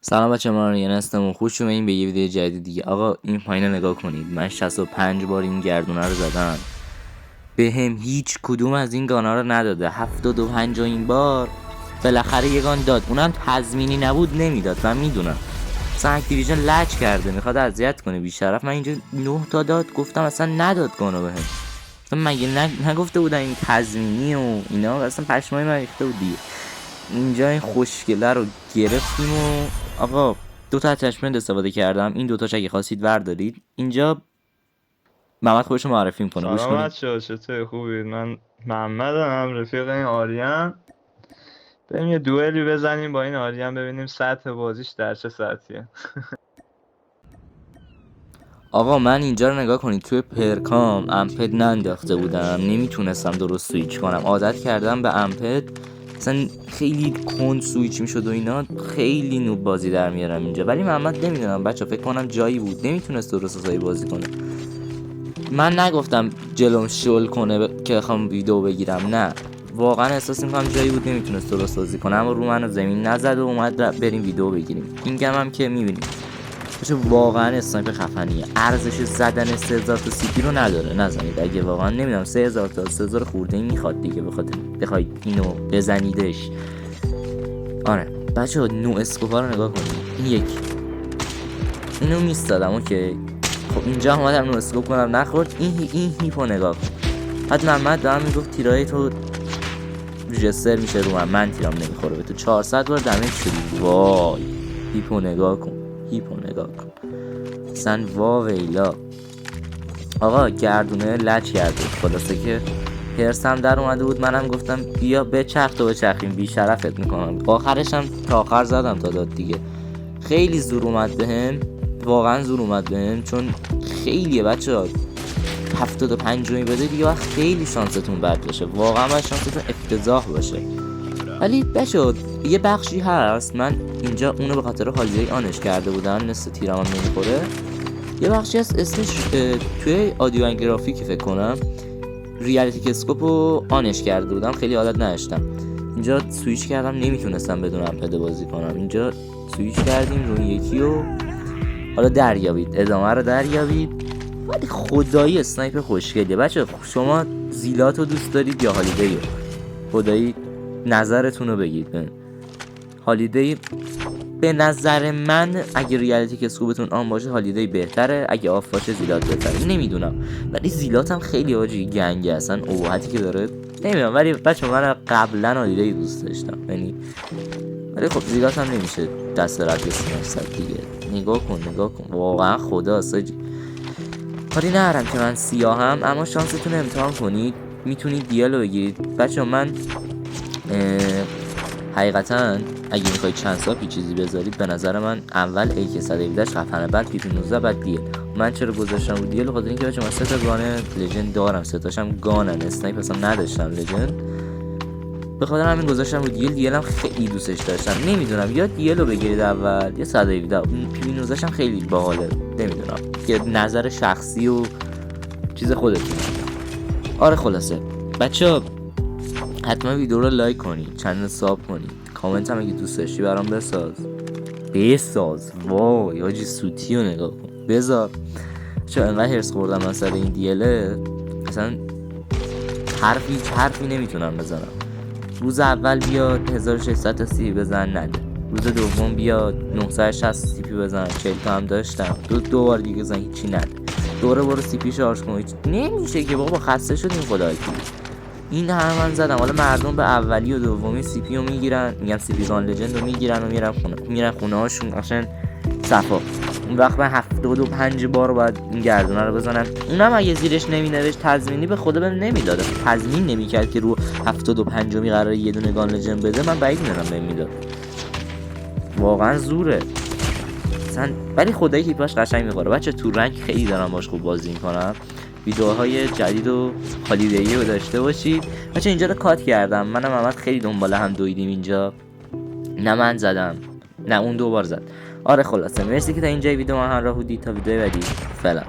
سلام بچه، من ریان هستم و خوش اومدین به یه ویدیو جدید دیگه. آقا این پایین رو نگاه کنید. من 65 بار این گردونه رو زدم، به هم هیچ کدوم از این گانا رو نداده. 75 این بار بالاخره یه گان داد، اونم تضمینی نبود، نمیداد. من میدونم مثلا اکتیویژن لج کرده، میخواد اذیت کنه بیشرف. من اینجا 9 تا داد، گفتم اصلا نداد گانو بهم. مثلا مگه نگفته بودن این تضمینی و اینا؟ اصلا پشمای من ریخته بود دیگه. اینجا این خوشگله رو گرفتیم و آقا دو تا اتچمنت استفاده کردم. این دوتاش اگه خواستید وردارید. اینجا محمد خودش رو معرفی میکنه. گوش سلام کنید. بچه‌ها، چطور؟ خوبید؟ من محمدم، رفیق این آریان. بریم یه دوئلی بزنیم با این آریان، ببینیم سطح بازیش در چه سطحیه. آقا من اینجا رو نگاه کنید. توی پرکام امپد ننداخته بودم، نمیتونستم درست سویچ کنم. عادت کردم به امپد، مثلا خیلی کند سویچ میشد و اینا. خیلی نوب بازی در میارم اینجا. ولی محمد نمیدونم بچه، فکر کنم جایی بود نمیتونست درست سایی بازی کنه. من نگفتم جلوم شل کنه که بخوام ویدیو بگیرم، نه، واقعا احساس میکنم جایی بود نمیتونست درست بازی کنه، اما رو منو زمین نزد و اومد بریم ویدیو بگیریم. این گم هم که میبینیم باشه، واقعا اسنایپ خفنیه. ارزش زدن 3000 تا سی پی رو نداره، نزنید. اگه واقعا نمیدونم 3000 تا 3000 خورده این میخواد دیگه، بخواید اینو بزنیدش. آره بچه ها، نو اسکوپا رو نگاه کنید. این یکی اینو میستادم اوکی. خب اینجا اومدم نو اسکوپ کنم، نخورد. این هیپو نگاه کن. بعد محمد دارم میگفت تیرای تو ریجستر میشه رو من تیرام نمیخوره. به تو 400 بار دمیج شدی. وای هیپو نگاه کن، هیپو نگاه کن اصلا واویلا. آقا گردونه لچ کرده. خلاصه که هرسم در اومده بود. منم گفتم بیا بچرخ تو بچرخیم، بیشرفت میکنم. آخرش هم تا آخر زدم تا داد دیگه. خیلی زور اومد بهم، واقعا زور اومد بهم، چون خیلیه بچه ها. 75 بده دیگه وقت خیلی شانستون بد باشه، واقعا باید شانستون افتضاح باشه. ولی بچه یه بخشی هست، من اینجا اونو به خاطر هالیدی آنش کرده بودم، نصف تیرم هم نمیخوره. یه بخشی هست اسمش توی آدیو ان گرافیک فکر کنم ریالیتی اسکوپ رو آنش کرده بودم، خیلی عادت نداشتم. اینجا سویچ کردم، نمیتونستم بدون امپد بازی کنم. اینجا سویچ کردیم روی یکی و حالا دریابید، ادامه رو دریابید. ولی خدایی اسنایپ خوشگلیه بچه. شما زیلات رو دوست دارید یا هالیدی؟ خدایی نظرتون رو بگید. هالیدی به نظر من اگه ریالیتی که اسکوبتون آن باشه هالیدی بهتره، اگه آف باشه زیلات بهتره. نمیدونم، ولی زیلات هم خیلی آجی گنگه، اصلا ابهتی که داره نمیدونم. ولی بچه من قبلا هالیدی دوست داشتم یعنی، ولی خب زیلات هم نمیشه دست رد بسیم دیگه. نگاه کن واقعا خدا ساجی. کاری ندارم که من سیاهم، اما شانستون امتحان کنید، میتونید دیالو بگیرید. بچه من حقیقتا اگه میخواید چند ساپی چیزی بذارید، به نظر من اول AK 117 خفنه، بعد PP 19، بعد دیل. من چرا گذاشتم رو دیل؟ خاطر اینکه بچه من 3 تا گان لژند دارم، 3 تاشم گانن، اسنایپ اصلا نداشتم لژند، به خاطر همین گذاشتم رو دیل. دیلم خیلی دوستش داشتم. نمیدونم یا دیلو بگیرید اول یا 117. PP 19 هم خیلی باحاله، نمیدونم که نظر شخصی و چیز خودتون. آره خلاصه بچه حتما ویدیو رو لایک کنید، چنل ساب کنید، کامنت هم اگه دوست داشتی برام بساز. وای آجی سوتی رو نگاه کن، بذار. چون انقدر هرس خوردم من سر این دیله، اصلا حرفی نمیتونم بزنم. روز اول بیاد 1600 تا سی بزن، نده. روز دوم بیاد 960 سی پی بزن، 40 تا هم داشتم. دو بار دیگه بزن، هیچی نده. دوره برو سی پی شارژ کن، نمیشه که بابا، خسته شدیم خدایی. این همه من زدم. حالا مردم به اولی و دومی سی پی رو میگیرن، میگم سی پی گان لژند رو میگیرن و میرن خونه هاشون قشنگ صفا. اون وقت من 75 بار باید این گردونه رو بزنم. اونم اگه زیرش نمینوشت تضمینی، به خدا بهم نمیداد. تضمین نمیکرد که رو 75 قراره یه دونه گان لژند بده، من بعید میدونم بهم میداد. واقعا زوره مثلا. ولی خدایی هیپاش قشنگ میخوره بچه. تو رنگ خیلی دارم باش خوب بازی میکنم. ویدیوهای جدید و هالیدی رو داشته باشید بچه. اینجا رو کات کردم. منم محمد خیلی دنبال هم دویدیم اینجا، نه من زدم نه اون 2 بار زد. آره خلاصه مرسی که تا اینجای ویدیو ما همراه بودید. تا ویدیو بعدی فعلا.